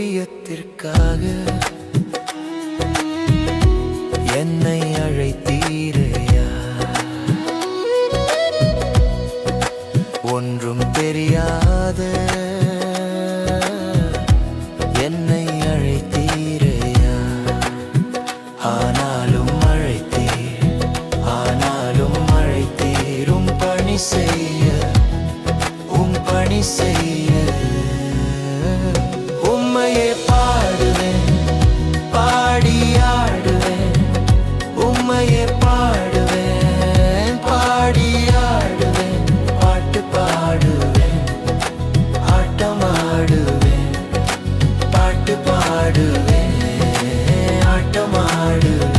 ஊழியத்திற்காக என்னை அழைத்தீரையா. ஒன்றும் தெரியாத என்னை அழைத்தீரையா. ஆனாலும் அழைத்தீர் உம் பணி செய்ய, உம் பணி செய்ய. உம்மையே பாடுவேன், பாடியாடுவேன். உம்மையே பாடுவேன், பாடியாடுவேன். பாட்டு பாடுவேன், ஆட்டமாடுவேன். பாட்டு பாடுவேன், ஆட்டமாடுவேன்.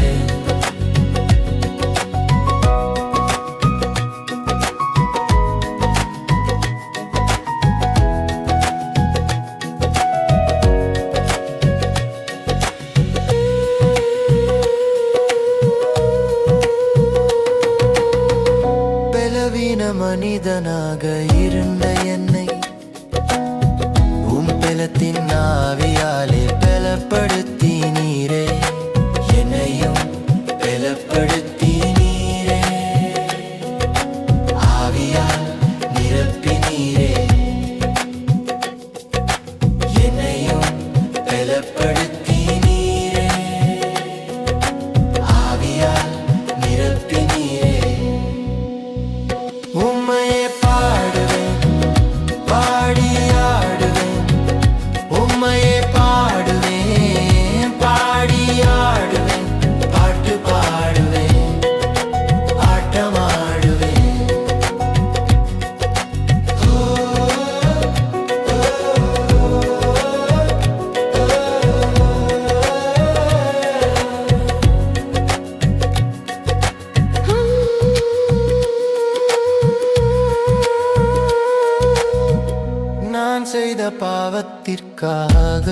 மனிதனாக இருந்த என்னை உம் பலத்தின் ஆவியாலே பலப்படுத்தினீரே. என்னையும் பலப்படுத்தினீரே. ஆவியால் நிரப்பினீரே. என்னையும் பலப்படுத்தினீரே. ஆவியால் நிரப்பினீரே. உம்மையே பாடுவேன், பாடியாடுவேன். உம்மையே பாடுவேன், பாடியாடுவேன். பாட்டு பாடுவேன், ஆட்டமாடுவேன். நான் செய்த பாவத்திற்காக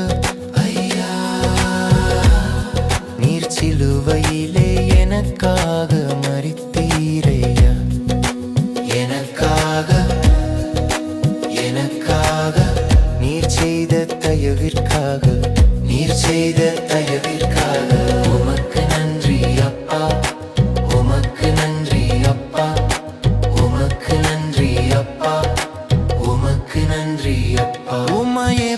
ஐயா, நீர் சிலுவையிலே எனக்காக மரித்தீரையா. எனக்காக நீர் செய்த தயவிற்காக, நீர் செய்த தயவிற்காக உமக்கு நன்றி அப்பா. உமக்கு நன்றி அப்பா. உமக்கு நன்றி அப்பா. உமக்கு நன்றி அப்பா. உம்மையே